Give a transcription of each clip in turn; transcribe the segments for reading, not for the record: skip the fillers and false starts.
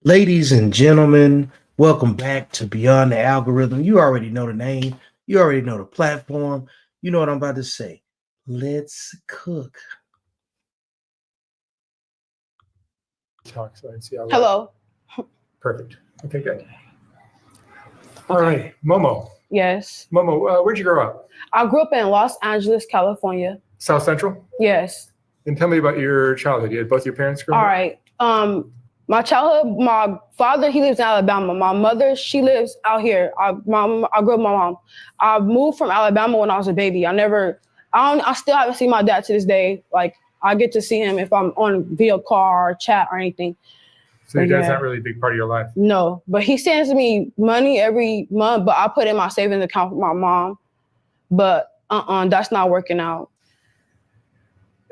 Ladies and gentlemen, welcome back to Beyond the Algorithm. You already know the name, you already know the platform. You know what I'm about to say. Let's cook. Talk so I can see how Hello. Perfect. Okay, good. All right, Momo. Yes. Momo, where'd you grow up? I grew up in Los Angeles, California. South Central? Yes. And tell me about your childhood. You had both your parents growing All up? right. My childhood, my father, he lives in Alabama. My mother, she lives out here. I grew up with my mom. I moved from Alabama when I was a baby. I still haven't seen my dad to this day. Like, I get to see him if I'm on video call or chat or anything. So your dad's not really a big part of your life? No, but he sends me money every month, but I put in my savings account for my mom. But that's not working out.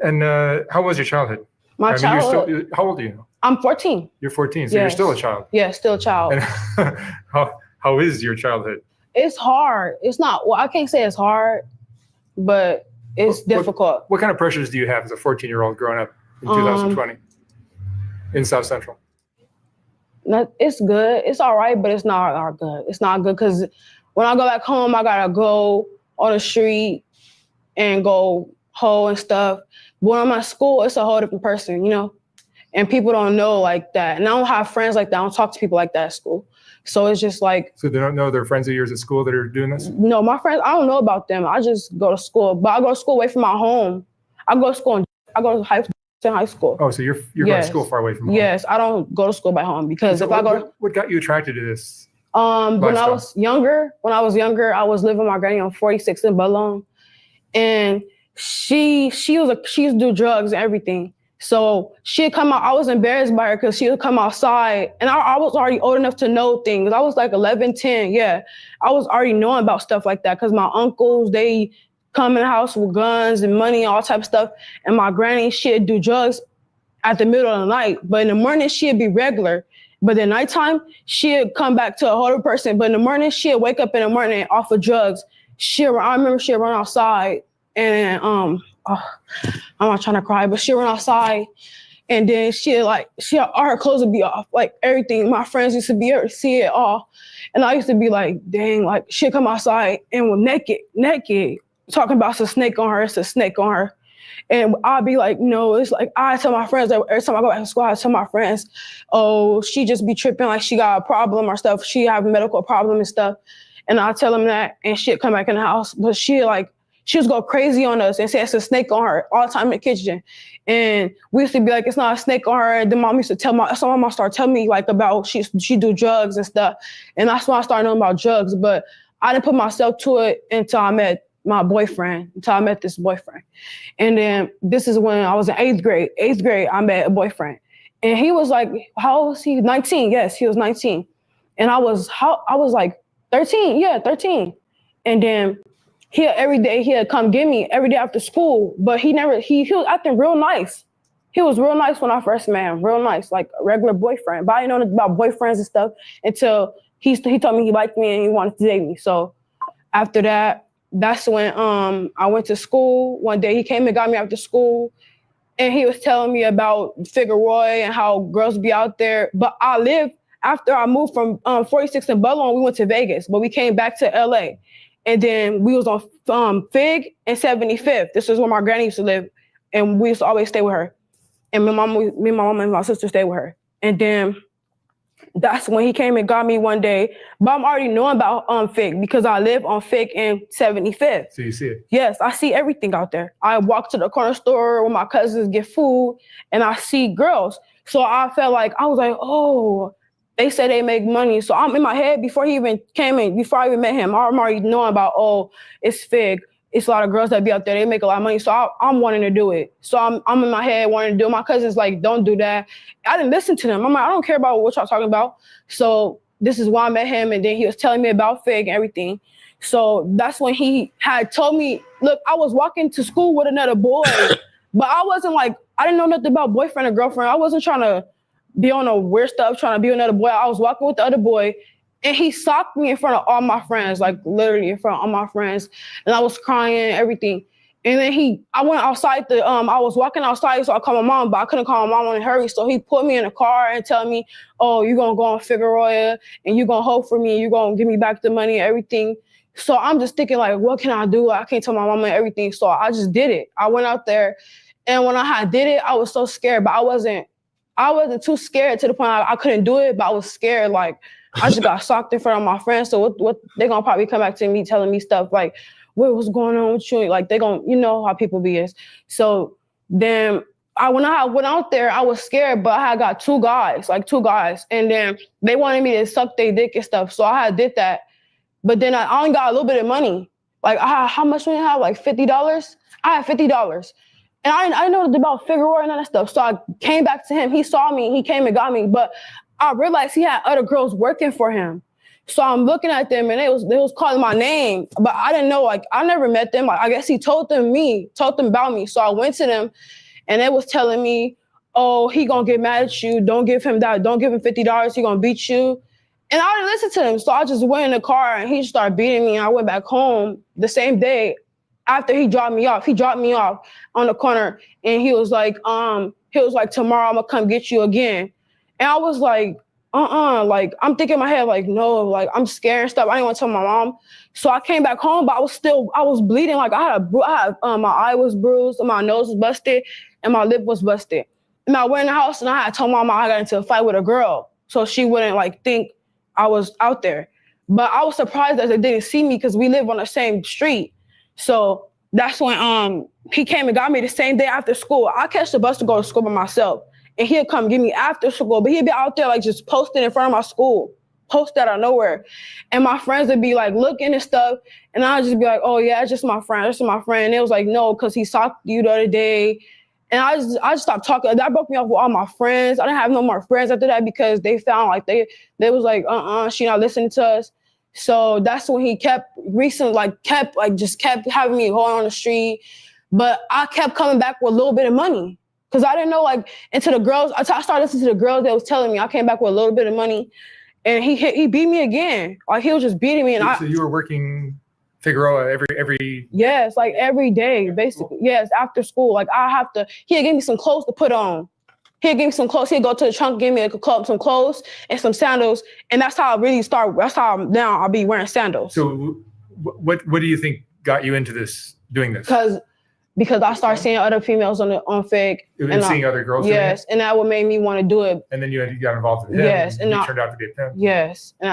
And how was your childhood? My childhood. How old are you? I'm 14. You're 14, so You're still a child. Yeah, still a child. And how is your childhood? It's hard. It's not, well, I can't say it's hard, but it's difficult. What kind of pressures do you have as a 14-year-old growing up in 2020 in South Central? It's good. It's all right, but it's not good. It's not good because when I go back home, I got to go on the street and go hoe and stuff. But when I'm at school, it's a whole different person, you know? And people don't know like that. And I don't have friends like that. I don't talk to people like that at school. So it's just like... So they don't know their friends of yours at school that are doing this? No, my friends, I don't know about them. I just go to school. But I go to school away from my home. I go to school I go to high school. Oh, so you're going to school far away from home? Yes, I don't go to school by home because so what got you attracted to this? When I was younger, I was living with my granny on 46 in Boulogne. And she used to do drugs and everything. So she'd come out, I was embarrassed by her because she would come outside and I was already old enough to know things. I was like 11, 10, yeah. I was already knowing about stuff like that because my uncles, they come in the house with guns and money and all type of stuff. And my granny, she'd do drugs at the middle of the night. But in the morning, she'd be regular. But at nighttime, she'd come back to a whole other person. But in the morning, she'd wake up in the morning off of drugs. I remember she'd run outside and I'm not trying to cry, but she'd run outside and then all her clothes would be off, like everything. My friends used to be able to see it all. And I used to be like, dang, like she'd come outside and was naked, talking about it's a snake on her. And I'd be like, no, it's like, I tell my friends, every time I go back to school, I tell my friends, oh, she just be tripping like she got a problem or stuff. She have a medical problem and stuff. And I tell them that and she'd come back in the house, but she was go crazy on us and say it's a snake on her all the time in the kitchen. And we used to be like, it's not a snake on her. And the mom used to my mom started telling me like about she do drugs and stuff. And that's when I started knowing about drugs. But I didn't put myself to it until I met this boyfriend. And then this is when I was in eighth grade, I met a boyfriend. And he was like, how old was he? 19. Yes, he was 19. And I was like 13. Yeah, 13. And then every day he'd come get me every day after school, but he was acting real nice. He was real nice when I first met him, real nice, like a regular boyfriend. But I didn't know about boyfriends and stuff until he told me he liked me and he wanted to date me. So after that, that's when I went to school. One day he came and got me after school and he was telling me about Figueroa and how girls be out there. But after I moved from 46 in Boulogne, we went to Vegas, but we came back to LA. And then we was on Fig and 75th. This is where my granny used to live. And we used to always stay with her. And me, my mom, and my sister stayed with her. And then that's when he came and got me one day. But I'm already knowing about Fig because I live on Fig and 75th. So you see it? Yes, I see everything out there. I walk to the corner store where my cousins get food and I see girls. So I was like, oh, they say they make money. So I'm in my head before he even came in, before I even met him, I'm already knowing about, oh, it's Fig. It's a lot of girls that be out there. They make a lot of money. So I'm wanting to do it. So I'm in my head wanting to do it. My cousin's like, don't do that. I didn't listen to them. I'm like, I don't care about what y'all talking about. So this is why I met him. And then he was telling me about Fig and everything. So that's when he had told me, look, I was walking to school with another boy, but I wasn't like, I didn't know nothing about boyfriend or girlfriend. I wasn't trying to be on a weird stuff, trying to be another boy. I was walking with the other boy and he socked me in front of all my friends, like literally in front of all my friends. And I was crying and everything. And then I went outside I was walking outside, so I called my mom, but I couldn't call my mom in a hurry. So he put me in a car and tell me, oh, you're going to go on Figueroa and you're going to hope for me. You're going to give me back the money and everything. So I'm just thinking like, what can I do? I can't tell my mama everything. So I just did it. I went out there, and when I did it, I was so scared, but I wasn't too scared to the point I couldn't do it, but I was scared. Like, I just got socked in front of my friends. So what they're going to probably come back to me telling me stuff like, what's going on with you? Like, they're going to, you know how people be is. So then when I went out there, I was scared, but I had got two guys. And then they wanted me to suck their dick and stuff. So I did that. But then I only got a little bit of money. Like, how much money I have? Like $50? I had $50. And I didn't know about Figueroa and all that stuff. So I came back to him. He saw me. He came and got me. But I realized he had other girls working for him. So I'm looking at them, and they was calling my name. But I didn't know. Like, I never met them. Like, I guess he told them about me. So I went to them, and they was telling me, oh, he gonna get mad at you. Don't give him that. Don't give him $50. He gonna beat you. And I didn't listen to him. So I just went in the car, and he just started beating me. And I went back home the same day after he dropped me off. He dropped me off on the corner, and he was like, tomorrow I'm gonna come get you again. And I was like, like, I'm thinking in my head, like, no, like, I'm scared and stuff. I didn't want to tell my mom. So I came back home, but I was bleeding. Like, my eye was bruised, and my nose was busted, and my lip was busted. And I went in the house, and I had told my mom I got into a fight with a girl, so she wouldn't, like, think I was out there. But I was surprised that they didn't see me because we live on the same street. So that's when he came and got me the same day after school. I catch the bus to go to school by myself. And he'll come get me after school, but he'd be out there like just posting in front of my school, post out of nowhere. And my friends would be like looking and stuff. And I'd just be like, oh yeah, it's just my friend. It's just my friend. And it was like, no, because he socked you the other day. And I just stopped talking. That broke me off with all my friends. I didn't have no more friends after that because they found like they was like, she not listening to us. So that's when he kept having me hold on the street. But I kept coming back with a little bit of money. Because I didn't know, like, into the girls, I started listening to the girls that was telling me. I came back with a little bit of money, and he beat me again. Like, he was just beating me. So you were working Figueroa every... Yes, like every day, basically. Yes, after school. Like, he'd give me some clothes to put on. He'd give me some clothes. He'd go to the trunk, give me some clothes and some sandals. And that's how I really started. That's how now I'll be wearing sandals. So what do you think got you into doing this? Because I started seeing other females on Fig. And seeing other girls doing it? And that what made me want to do it. And then you got involved with him. Yes. And he turned out to be a pimp. Yes. And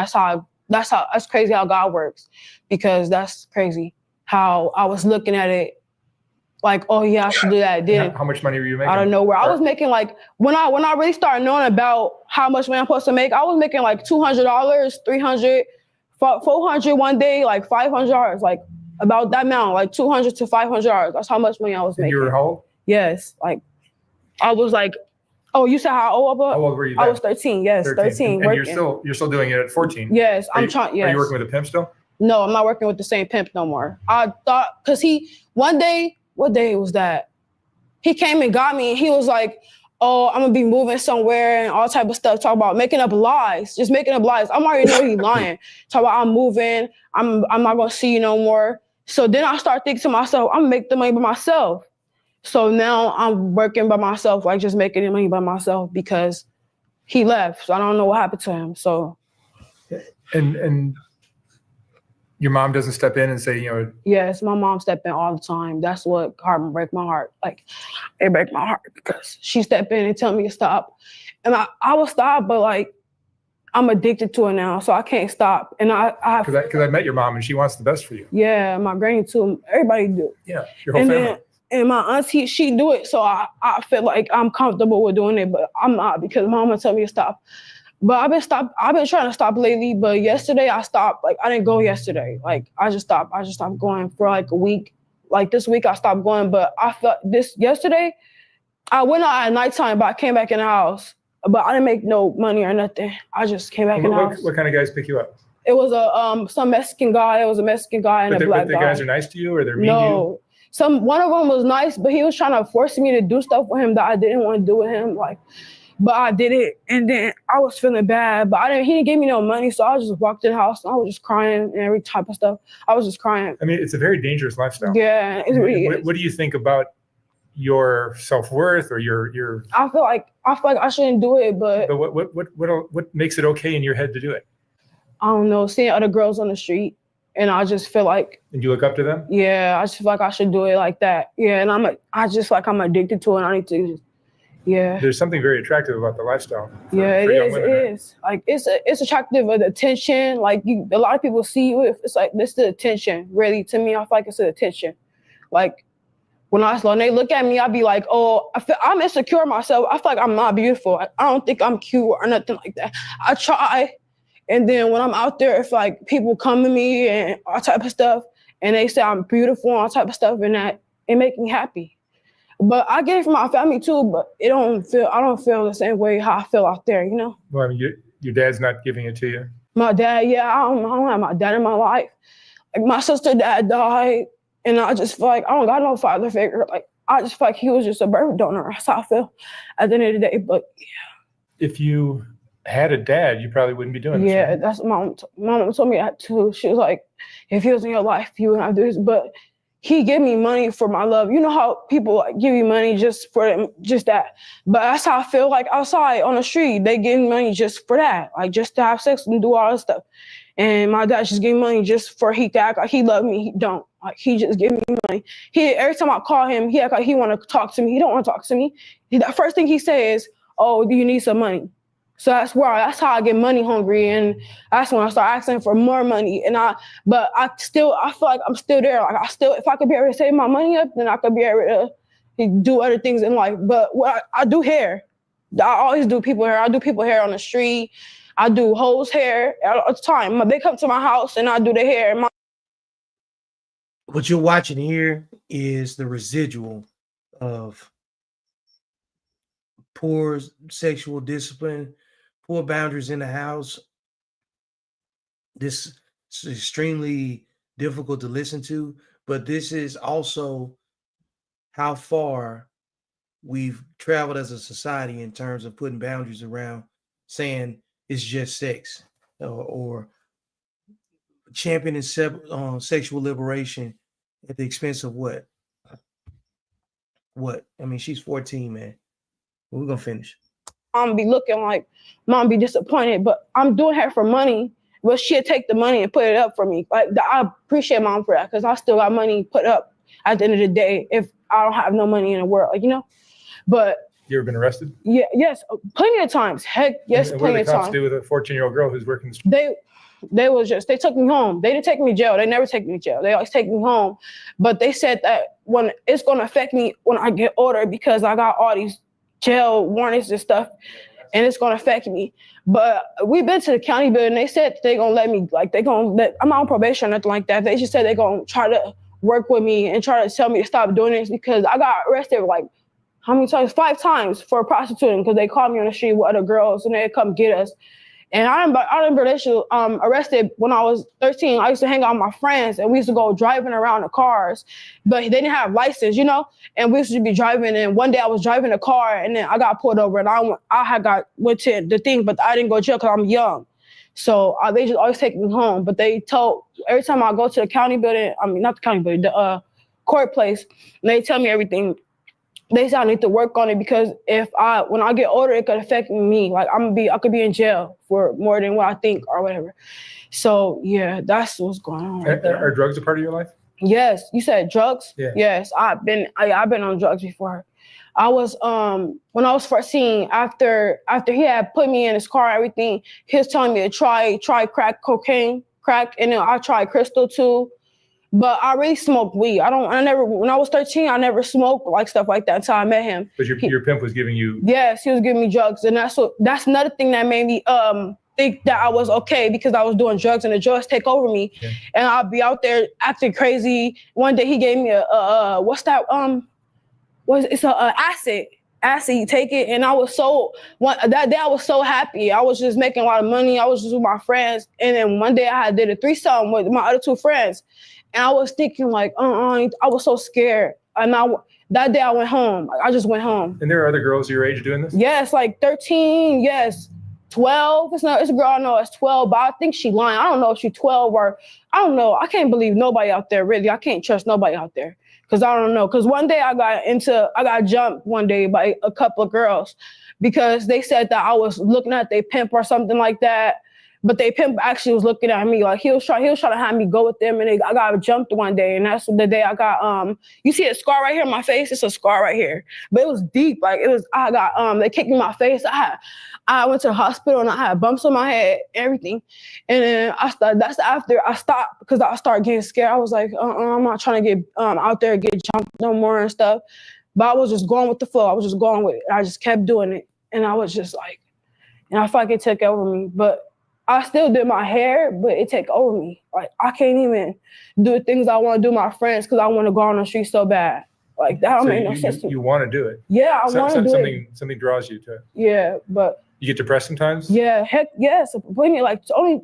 that's crazy how God works. Because that's crazy how I was looking at it like, oh yeah, I should do that. Then how much money were you making? I don't know where. I was making like, when I really started knowing about how much money I'm supposed to make, I was making like $200, $300, $400 one day, like $500, like about that amount, like $200 to $500. That's how much money I was making. You were how old? Yes, like I was like, oh, you said how old? How old were you then? I was 13. Yes, 13. And you're still doing it at 14. Yes, I'm trying. Yes. Are you working with a pimp still? No, I'm not working with the same pimp no more. I thought because one day, what day was that? He came and got me, and he was like, oh, I'm gonna be moving somewhere and all type of stuff. Talk about making up lies, just making up lies. I'm already know he's lying. Talk about I'm moving. I'm not gonna see you no more. So then I start thinking to myself, I'm gonna make the money by myself. So now I'm working by myself, like just making the money by myself because he left. So I don't know what happened to him. So. And your mom doesn't step in and say, Yes, my mom stepped in all the time. That's what break my heart. Like, it break my heart because she stepped in and tell me to stop. And I will stop, but like, I'm addicted to it now, so I can't stop. And because I met your mom and she wants the best for you. Yeah, my granny too. Everybody do. Yeah, your whole family. And my auntie, she do it. So I feel like I'm comfortable with doing it, but I'm not because mama tell me to stop. But I've been trying to stop lately, but yesterday I stopped. Like, I didn't go yesterday. Like, I just stopped going for like a week. Like, this week I stopped going, but I felt yesterday, I went out at nighttime, but I came back in the house. But I didn't make no money or nothing. I just came back in the house. What kind of guys pick you up? It was some Mexican guy. It was a Mexican guy and a black guy. But the guys are nice to you or they're mean to you? One of them was nice, but he was trying to force me to do stuff with him that I didn't want to do with him. Like, But I did it, and then I was feeling bad, but he didn't give me no money, so I just walked in the house, and I was just crying and every type of stuff. I was just crying. I mean, it's a very dangerous lifestyle. Yeah, it really is. What do you think about your self-worth or your I feel like I shouldn't do it, but what makes it okay in your head to do it? I don't know, seeing other girls on the street, and I just feel like, and you look up to them? Yeah, I just feel like I should do it like that. Yeah, and I just feel like I'm addicted to it. I need to, yeah. There's something very attractive about the lifestyle. For young women, it is. Like it's attractive with attention. Like a lot of people see you. It's like this the attention. Really, to me, I feel like it's the attention. Like when they look at me, I be like, oh, I'm insecure myself. I feel like I'm not beautiful. I don't think I'm cute or nothing like that. I try. And then when I'm out there, if like people come to me and all type of stuff, and they say I'm beautiful and all type of stuff, and that it make me happy. But I get it from my family too, but I don't feel the same way how I feel out there, you know? Well, I mean, your dad's not giving it to you? My dad, yeah, I don't have my dad in my life. Like my sister dad died, and I just feel like I don't got no father figure. Like I just feel like he was just a birth donor. That's how I feel at the end of the day. But yeah. If you had a dad, you probably wouldn't be doing this. Yeah, right? that's my mom told me that too. She was like, if he was in your life, you would not do this. But he gave me money for my love. You know how people like give you money just for them, just that. But that's how I feel like outside on the street. They give me money just for that, like just to have sex and do all this stuff. And my dad just gave me money just for he to act like he loved me. He don't. Like he just give me money. Every time I call him, he act like he want to talk to me. He don't want to talk to me. The first thing he says, "Oh, do you need some money?" So that's how I get money hungry, and that's when I start asking for more money. But I feel like I'm still there. Like if I could be able to save my money up, then I could be able to do other things in life. But I do hair. I always do people hair. I do people hair on the street. I do hoes hair all the time. They come to my house and I do their hair. What you're watching here is the residual of poor sexual discipline, poor boundaries in the house. This is extremely difficult to listen to, but this is also how far we've traveled as a society in terms of putting boundaries around saying it's just sex or championing sexual liberation at the expense of what? I mean, she's 14, man. We're going to finish. Mom be looking like, mom be disappointed, but I'm doing her for money. But she'll take the money and put it up for me. Like I appreciate mom for that because I still got money put up at the end of the day if I don't have no money in the world, like, you know. But you ever been arrested? Yeah, yes, plenty of times. Heck, yes, and plenty of times. What do the cops do with a 14-year-old girl who's working the street? They took me home. They didn't take me to jail. They never take me to jail. They always take me home. But they said that when it's gonna affect me when I get older because I got all these jail warnings and stuff, and it's gonna affect me. But we've been to the county building. They said they're gonna let me, like I'm not on probation or nothing like that. They just said they're gonna try to work with me and try to tell me to stop doing this because I got arrested like how many times? 5 times for prostituting because they called me on the street with other girls and they'd come get us. And I remember they should arrested when I was 13. I used to hang out with my friends and we used to go driving around the cars, but they didn't have license, you know? And we used to be driving, and one day I was driving a car and then I got pulled over and went to the thing, but I didn't go to jail because I'm young. So they just always take me home. But they told, every time I go to the county building, I mean, not the county building, the court place, and they tell me everything. They say I need to work on it because when I get older, it could affect me. Like I could be in jail for more than what I think or whatever. So yeah, that's what's going on. Right there. Are drugs a part of your life? Yes. You said drugs? Yeah. Yes. I've been on drugs before. I was when I was 14, after he had put me in his car and everything, he was telling me to try crack, and then I tried crystal too. But I really smoked weed. When I was 13, I never smoked like stuff like that until I met him. But your pimp was giving you... Yes, he was giving me drugs. And that's another thing that made me think that I was okay because I was doing drugs and the drugs take over me. Yeah. And I'll be out there acting crazy. One day he gave me it's acid. Acid, you take it. And that day I was so happy. I was just making a lot of money. I was just with my friends. And then one day I did a threesome with my other 2 friends. And I was thinking like, I was so scared. And That day I went home. Like, I just went home. And there are other girls your age doing this? Yes, like 13, yes. 12. It's a girl I know it's 12, but I think she lying. I don't know if she's 12 or I don't know. I can't believe nobody out there, really. I can't trust nobody out there. Cause I don't know. Cause one day I got jumped one day by a couple of girls because they said that I was looking at their pimp or something like that. But they pimp actually was looking at me like he was trying to have me go with them, and I got jumped one day, and that's the day I got you see a scar right here on my face? It's a scar right here, but it was deep. Like it was, I got they kicked me in my face. I went to the hospital and I had bumps on my head, everything, and then that's after I stopped because I started getting scared. I was like, I'm not trying to get out there and get jumped no more and stuff. But I was just going with the flow. I was just going with it. I just kept doing it, and I was just like, and I felt like it took over me, but. I still did my hair, but it take over me. Like I can't even do the things I want to do with my friends because I want to go on the street so bad. Like that don't make no sense to me. You want to do it? Yeah, I want to do it. Something draws you to it. Yeah, but you get depressed sometimes. Yeah, heck yes. Like only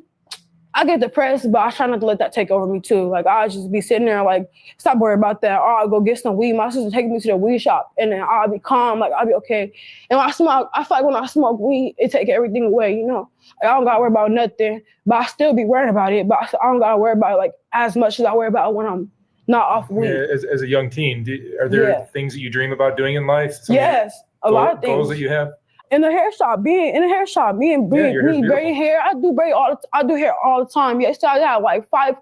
I get depressed, but I try not to let that take over me too. Like I just be sitting there like, stop worrying about that. Or I'll go get some weed. My sister takes me to the weed shop, and then I'll be calm. Like I'll be okay. And when I feel like when I smoke weed, it take everything away. You know, like, I don't gotta worry about nothing, but I still be worried about it. But I don't gotta worry about it like as much as I worry about it when I'm not off weed. Yeah, as a young teen, are there things that you dream about doing in life? Yes, a lot of things. Goals that you have. In the hair shop, me braiding hair. I do hair all the time. Yes, I have like five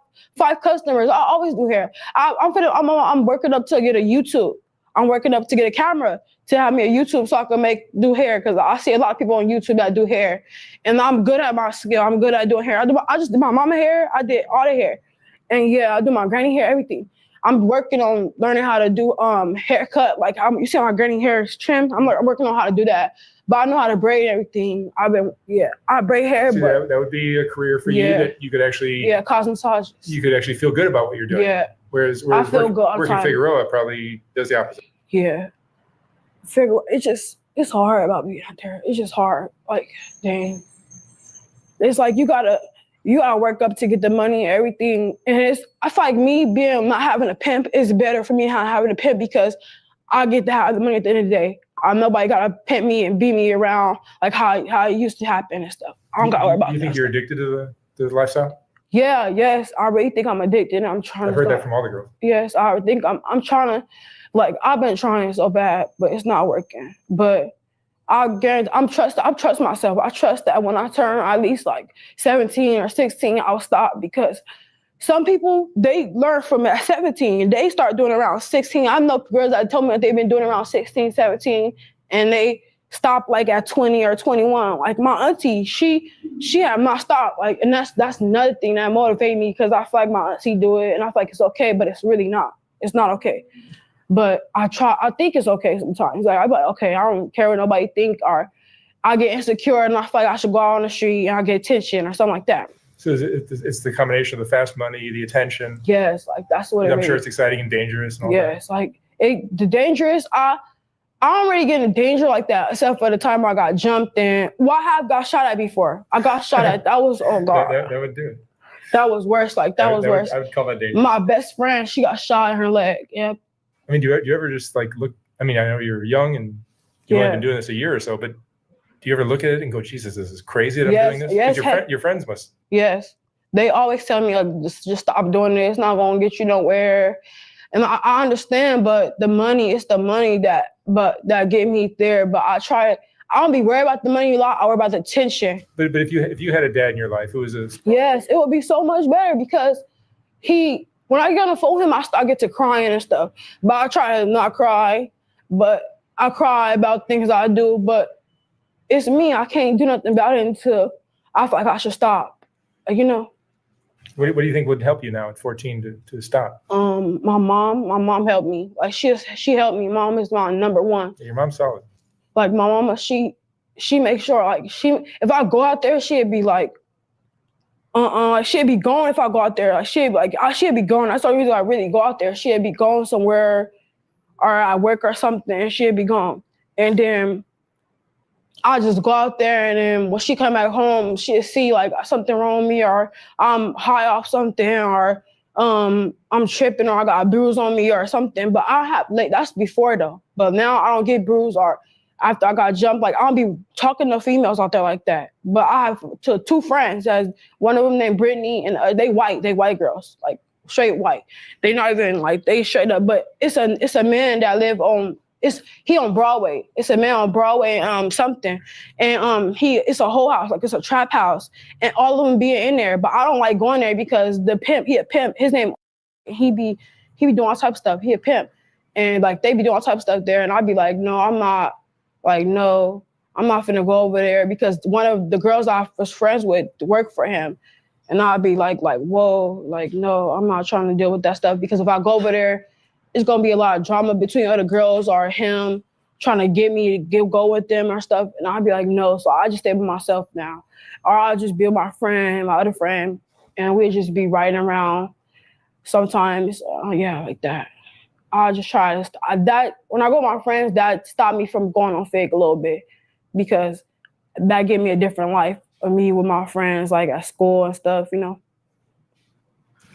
customers. I always do hair. I'm working up to get a YouTube. I'm working up to get a camera to have me a YouTube so I can do hair because I see a lot of people on YouTube that do hair, and I'm good at my skill. I'm good at doing hair. I just did my mama hair. I did all the hair, and I do my granny hair, everything. I'm working on learning how to do haircut. Like you see my granny hair is trimmed. I'm working on how to do that. But I know how to braid everything. I braid hair. See, but that would be a career for you that you could actually cause massages. You could actually feel good about what you're doing. Yeah. Whereas I feel good working Figueroa probably does the opposite. Yeah. Figueroa, it's hard about being out there. It's just hard. Like, dang. It's like you gotta work up to get the money and everything. And I feel like me not having a pimp is better for me having a pimp because I get to have the money at the end of the day. Nobody gotta pimp me and beat me around like how it used to happen and stuff. I don't gotta worry about that. You think you're addicted to the lifestyle? Yeah, yes. I really think I'm addicted. I'm trying I've heard that from all the girls. Yes, I think I'm trying to, like, I've been trying so bad, but it's not working. But I guarantee I trust myself. I trust that when I turn at least like 17 or 16, I'll stop because some people, they learn from at 17. They start doing around 16. I know girls that told me that they've been doing around 16, 17, and they stop like at 20 or 21. Like my auntie, she had not stopped. Like, and that's another thing that motivated me because I feel like my auntie do it and I feel like it's okay, but it's really not. It's not okay. But I think it's okay sometimes. Like I'm like, okay, I don't care what nobody think, or I get insecure and I feel like I should go out on the street and I get attention or something like that. So it's the combination of the fast money, the attention. Yes, like that's what it is. I'm sure it's exciting and dangerous and all that. Yes, like the dangerous, I don't really get in danger like that, except for the time I got jumped and I have got shot at before. I got shot at. That was, oh God. That would do it. That was worse. Like that was worse. I would call that dangerous. My best friend, she got shot in her leg. Yeah. I mean, do you ever just like look? I mean, I know you're young and you've only been doing this a year or so, but do you ever look at it and go, Jesus, this is crazy that I'm doing this? Yes. Your friends must. Yes. They always tell me, like, just stop doing this. It's not going to get you nowhere. And I understand, but it's the money that get me there. But I don't be worried about the money a lot. I worry about the attention. But if you had a dad in your life who was yes, it would be so much better because when I get on the phone with him, I get to crying and stuff. But I try to not cry, but I cry about things I do. But it's me. I can't do nothing about it until I feel like I should stop. You know. What do you think would help you now at 14 to stop? My mom helped me. Like she helped me. Mom is my number one. Yeah, your mom's solid. Like my mama, she makes sure like if I go out there, she'd be like, she'd be gone if I go out there. Like she'd be gone. That's the reason I really go out there. She'd be going somewhere or at work or something, and she'd be gone. And then I just go out there, and then when she come back home, she'll see like something wrong with me, or I'm high off something, or I'm tripping or I got a bruise on me or something. But I have like that's before though. But now I don't get bruised or after I got jumped. Like I don't be talking to females out there like that. But I have two friends. As one of them named Brittany, and they white girls, like straight white. They not even like they straight up. But it's a man that live on. He on Broadway. It's a man on Broadway, something, and it's a whole house, like it's a trap house, and all of them be in there. But I don't like going there because the pimp, he a pimp. His name, he be doing all type of stuff. He a pimp, and like they be doing all type of stuff there, and I'd be like, no, I'm not. Like no, I'm not finna go over there because one of the girls I was friends with worked for him, and I'd be like whoa, like no, I'm not trying to deal with that stuff because if I go over there, it's gonna be a lot of drama between other girls or him trying to get me to go with them or stuff. And I'd be like, no. So I just stay with myself now. Or I'll just be with my other friend, and we'll just be riding around sometimes. Like that. I'll just try to, when I go with my friends, that stopped me from going on Fig a little bit because that gave me a different life of me with my friends, like at school and stuff, you know.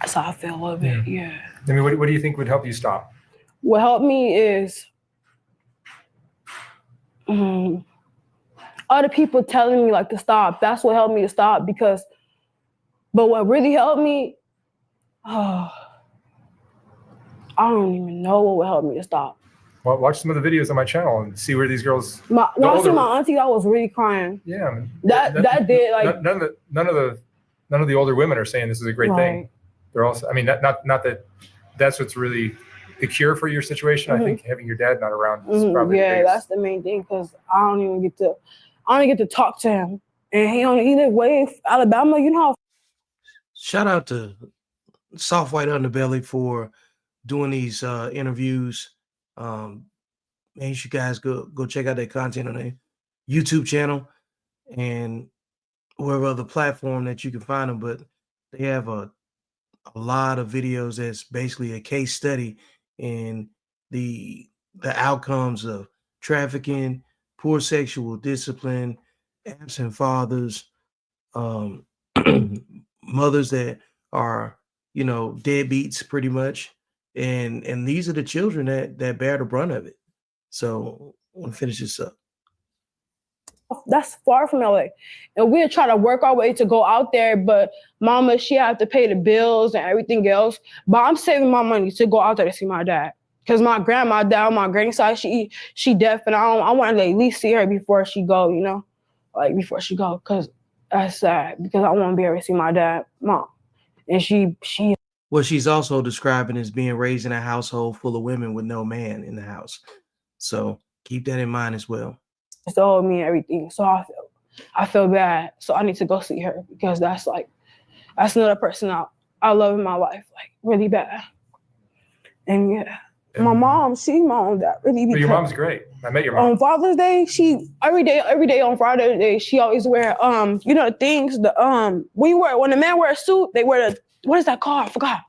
That's how I feel a little bit, yeah. I mean, what do you think would help you stop? What helped me is other people telling me like to stop. That's what helped me to stop but what really helped me, I don't even know what would help me to stop. Well, watch some of the videos on my channel and see where these girls. When I see my auntie, I was really crying. Yeah, I mean, that did like none of the older women are saying this is a great thing. They're also, I mean, not that that's what's really the cure for your situation. I think having your dad not around is probably the biggest. That's the main thing because I don't get to talk to him, and he live way in Alabama. You know. Shout out to Soft White Underbelly for doing these interviews. Make sure you guys go check out their content on their YouTube channel and wherever other platform that you can find them. But they have a lot of videos that's basically a case study in the outcomes of trafficking, poor sexual discipline, absent fathers, mothers that are, deadbeats pretty much. And these are the children that bear the brunt of it. So I want to finish this up. That's far from LA. And we'll try to work our way to go out there, but mama, she have to pay the bills and everything else. But I'm saving my money to go out there to see my dad. Because my grandma down my granny side, she deaf, and I want to at least see her before she go, like before she go, because that's sad, because I want to be able to see my dad, mom. And she. What she's also describing is being raised in a household full of women with no man in the house. So keep that in mind as well. It's told me everything. So I feel bad. So I need to go see her because that's another person I love in my life, like really bad. And my mom, that really. But your mom's great. I met your mom. On Father's Day, she every day on Father's Day, she always wear the things, when the men wear a suit, they wear what is that called? I forgot.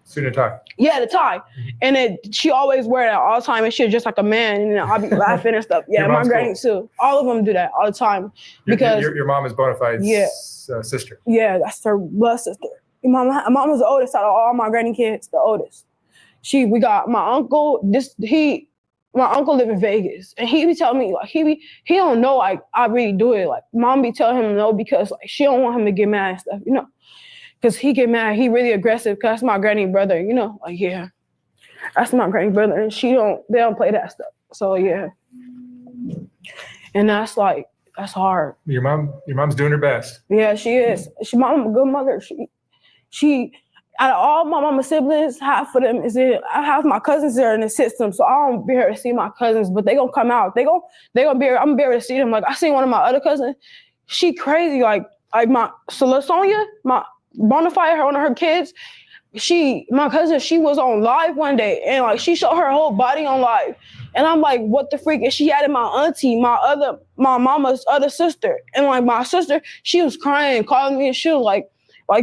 Suit and tie. Yeah, the tie. And she always wear that all the time, and she's just like a man, and I'll be laughing and stuff. Yeah, my granny too. All of them do that all the time. Because your mom is bona fide sister. Yeah, that's her blood sister. My mom was the oldest out of all my granny kids, the oldest. We got my uncle, my uncle live in Vegas, and he be telling me, like, he don't know, like, I really do it. Like, mom be telling him no because, like, she don't want him to get mad and stuff, Because he get mad, he really aggressive, because that's my granny brother, Like, yeah, that's my granny brother, and they don't play that stuff. So, yeah. And that's hard. Your mom's doing her best. Yeah, she is. My mom a good mother. She out of all my mama's siblings, half of them half my cousins are in the system, so I don't be here to see my cousins, but they gonna come out. I'm gonna be able to see them. Like, I seen one of my other cousins, she crazy, like my Sonia, my Bonafide, one of her kids, my cousin, she was on live one day, and like she showed her whole body on live, and I'm like, what the freak? And she added my auntie, my mama's other sister, and like my sister, she was crying, calling me, and she was like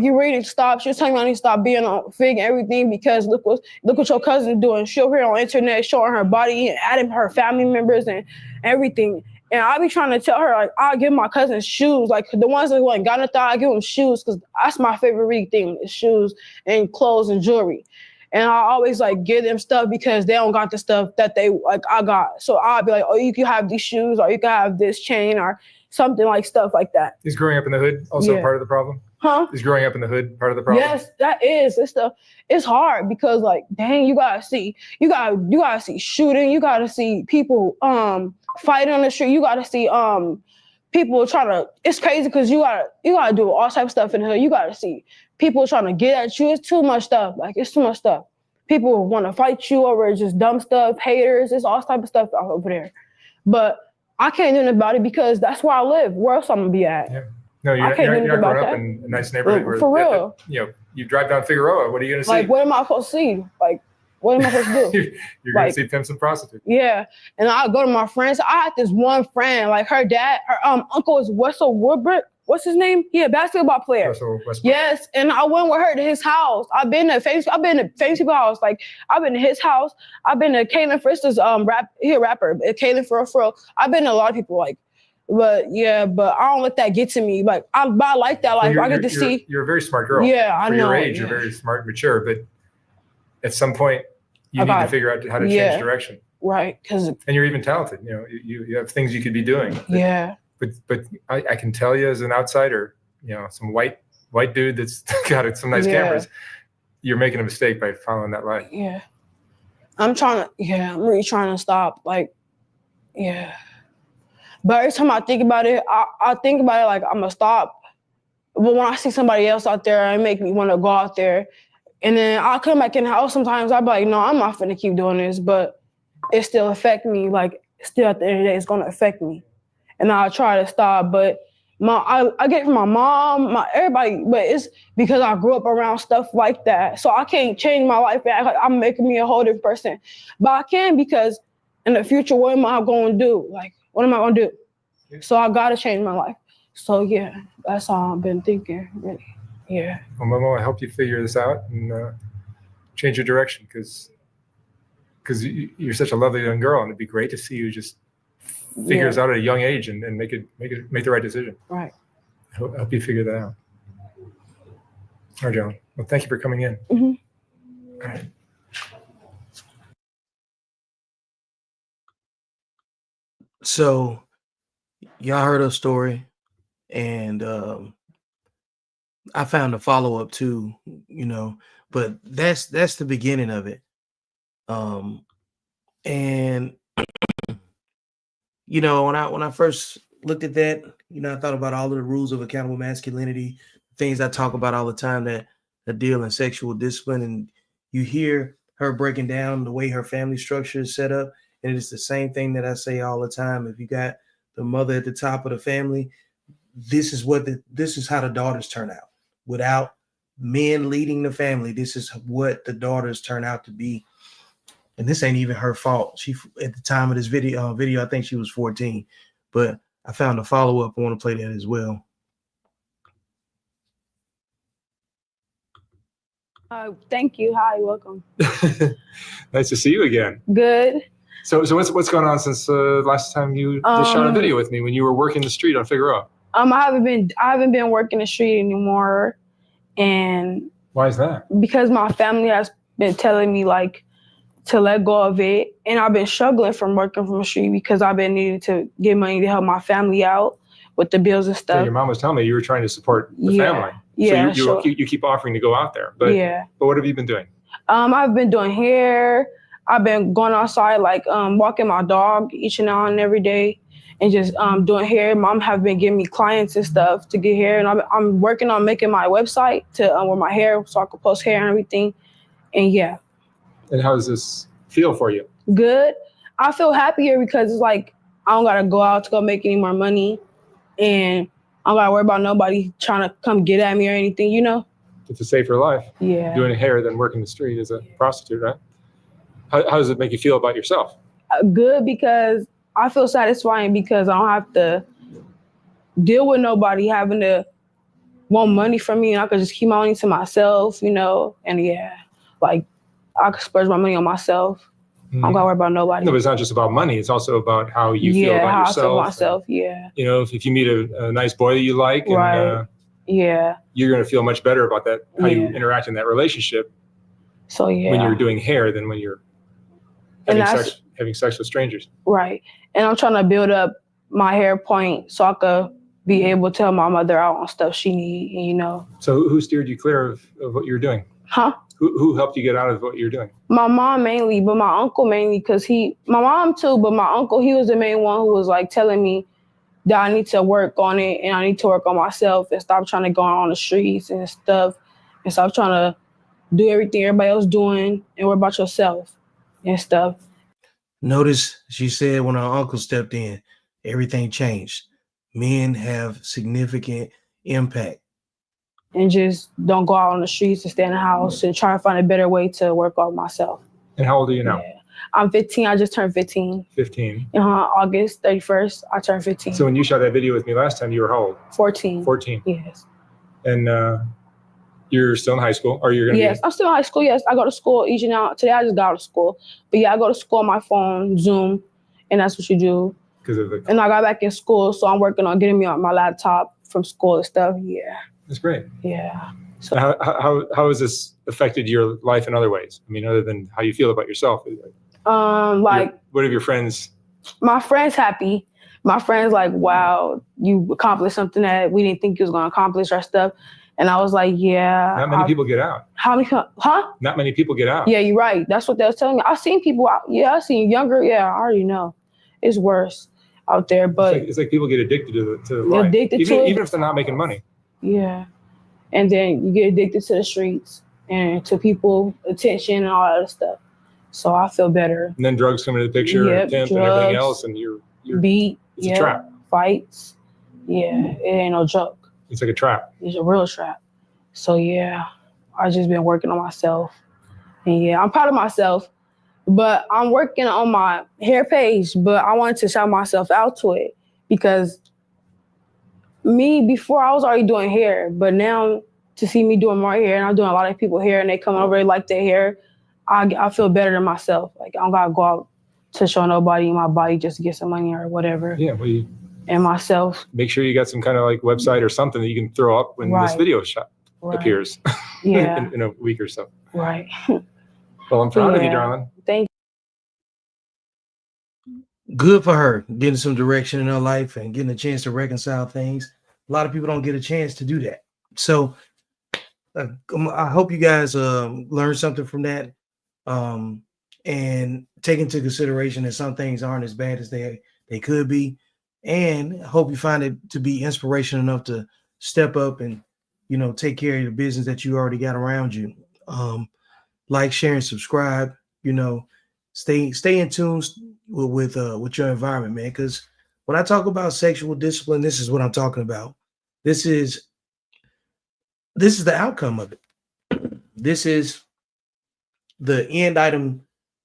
you ready to stop? She was telling me I need to stop being on Fig and everything because look what your cousin's doing. She over here on internet showing her body and adding her family members and everything. And I be trying to tell her, like, I'll give my cousins shoes. Like, the ones that like, got nothing, I give them shoes because that's my favorite really thing is shoes and clothes and jewelry. And I always, like, give them stuff because they don't got the stuff that they, like, I got. So I'll be like, oh, you can have these shoes or you can have this chain or something like stuff like that. Is growing up in the hood also part of the problem? Huh? Is growing up in the hood part of the problem? Yes, that is. It's hard because, like, dang, you gotta see shooting, you gotta see people fighting on the street, you gotta see people trying to. It's crazy because you gotta do all types of stuff in the hood. You gotta see people trying to get at you. It's too much stuff. Like, it's too much stuff. People want to fight you over just dumb stuff, haters. It's all type of stuff over there. But I can't do nothing about it because that's where I live. Where else I'm gonna be at? Yeah. No, you're not growing up in a nice neighborhood. Where, for real. You drive down Figueroa. What are you going to see? Like, what am I supposed to see? Like, what am I supposed to do? You're going to see pimps and prostitutes. Yeah. And I go to my friends. I had this one friend, like her dad, her uncle is Russell Woodbrook. What's his name? He a basketball player. Russell Westbrook. Yes. And I went with her to his house. I've been to famous people's house. Like, I've been to his house. I've been to Kaylin Frister's he a rapper. Kaylin for real. I've been to a lot of people, like, but I don't let that get to me. Like, I like that life. I get to see. You're a very smart girl. Yeah, I know. For your age, you're very smart and mature. But at some point, you need to figure out how to change direction. Right. And you're even talented. You have things you could be doing. But I can tell you as an outsider, some white dude that's got some nice cameras, you're making a mistake by following that life. Yeah. I'm really trying to stop. Like, yeah. But every time I think about it, I think about it like I'm going to stop. But when I see somebody else out there, it make me want to go out there. And then I'll come back in the house sometimes. I'll be like, no, I'm not finna keep doing this. But it still affect me. Like, still at the end of the day, it's going to affect me. And I'll try to stop. But I get it from my mom, everybody. But it's because I grew up around stuff like that. So I can't change my life. I'm making me a whole different person. But I can because in the future, what am I going to do? Like, what am I going to do? So I got to change my life. So, yeah, that's all I've been thinking, really. Yeah. Well, Momo, I hope you figure this out and change your direction because you're such a lovely young girl, and it'd be great to see you just figure this out at a young age and make the right decision. Right. I hope you figure that out. All right, John. Well, thank you for coming in. Mm-hmm. All right. So, y'all heard her story, and I found a follow-up too, but that's the beginning of it. And when I first looked at that, I thought about all of the rules of accountable masculinity, things I talk about all the time that deal in sexual discipline, and you hear her breaking down the way her family structure is set up. And it's the same thing that I say all the time. If you got the mother at the top of the family, this is how the daughters turn out. Without men leading the family, this is what the daughters turn out to be. And this ain't even her fault. She, at the time of this video, I think she was 14. But I found a follow-up. I want to play that as well. Thank you. Hi, welcome. Nice to see you again. Good. So what's going on since last time you just shot a video with me when you were working the street on Figueroa? I haven't been working the street anymore, and why is that? Because my family has been telling me like to let go of it, and I've been struggling from working from the street because I've been needing to get money to help my family out with the bills and stuff. So your mom was telling me you were trying to support the family. Yeah. So you keep offering to go out there, but what have you been doing? I've been doing hair. I've been going outside, like walking my dog each and every day, and just doing hair. Mom have been giving me clients and stuff to get hair, and I'm working on making my website to with my hair so I can post hair and everything. And yeah. And how does this feel for you? Good. I feel happier because it's like I don't gotta go out to go make any more money, and I don't gotta worry about nobody trying to come get at me or anything. It's a safer life. Yeah. Doing hair than working the street as a prostitute, right? How does it make you feel about yourself? Good, because I feel satisfying because I don't have to deal with nobody having to want money from me, and I could just keep my money to myself, and like I could splurge my money on myself. I don't gotta worry about nobody. No, but it's not just about money. It's also about how you feel about yourself. I feel myself. Yeah. You know, if you meet a nice boy that you like, and you're gonna feel much better about that, how you interact in that relationship. So when you're doing hair than when you're having sex with strangers. Right. And I'm trying to build up my hair point so I could be able to help my mother out on stuff she needs, you know. So who steered you clear of what you were doing? Huh? Who helped you get out of what you're doing? My mom mainly, but my uncle mainly, because my mom too, but my uncle, he was the main one who was like telling me that I need to work on it and I need to work on myself and stop trying to go on the streets and stuff and stop trying to do everything everybody else doing and worry about yourself and stuff. Notice she said when her uncle stepped in, everything changed. Men have significant impact. And just don't go out on the streets and stay in the house and try to find a better way to work on myself. And how old are you now? Yeah. I'm 15. I just turned 15. 15. August 31st, I turned 15. So when you shot that video with me last time, you were how old? 14. 14. Yes. And you're still in high school? Or you're gonna Yes, I'm still in high school. Yes, I go to school each and out. Today I just got out of school. But yeah, I go to school on my phone, Zoom, and that's what you do. And I got back in school, so I'm working on getting me on my laptop from school and stuff. Yeah. That's great. Yeah. So how has this affected your life in other ways? I mean, other than how you feel about yourself? What have your friends? My friends happy. My friends like, wow, you accomplished something that we didn't think you was gonna accomplish or stuff. And I was like, yeah. Not many people get out. How many? Huh? Not many people get out. Yeah, you're right. That's what they was telling me. I've seen people out. Yeah, I've seen younger. Yeah, I already know. It's worse out there. But it's like people get addicted to life. Addicted to it. Even if they're not making money. Yeah. And then you get addicted to the streets and to people, attention and all that other stuff. So I feel better. And then drugs come into the picture, and temp and everything else, and you're beat. It's a trap. Fights. Yeah, it ain't no joke. It's like a trap. It's a real trap. So yeah, I just been working on myself. And yeah, I'm proud of myself. But I'm working on my hair page, but I wanted to shout myself out to it because before I was already doing hair, but now to see me doing more hair and I'm doing a lot of people hair and they come over and like their hair, I feel better than myself. Like I don't gotta go out to show nobody my body just to get some money or whatever. Yeah, well, and myself. Make sure you got some kind of like website or something that you can throw up when this video appears in a week or so. Right. Well, I'm proud of you, darling. Thank you. Good for her, getting some direction in her life and getting a chance to reconcile things. A lot of people don't get a chance to do that. So I hope you guys learned something from that and take into consideration that some things aren't as bad as they could be. And I hope you find it to be inspiration enough to step up and, you know, take care of the business that you already got around you. Like, share, and subscribe. You know, stay in tune with your environment, man. Because when I talk about sexual discipline, this is what I'm talking about. This is the outcome of it. This is the end item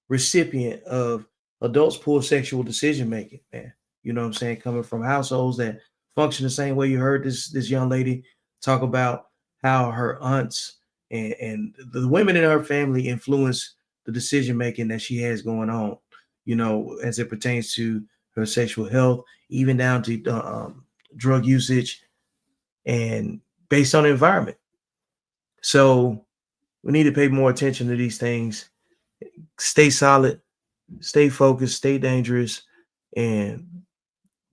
recipient of adults' poor sexual decision making, man. You know what I'm saying? Coming from households that function the same way. You heard this young lady talk about how her aunts and the women in her family influence the decision making that she has going on, you know, as it pertains to her sexual health, even down to drug usage and based on the environment. So we need to pay more attention to these things. Stay solid, stay focused, stay dangerous, and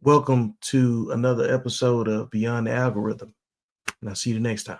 welcome to another episode of Beyond the Algorithm. And I'll see you next time.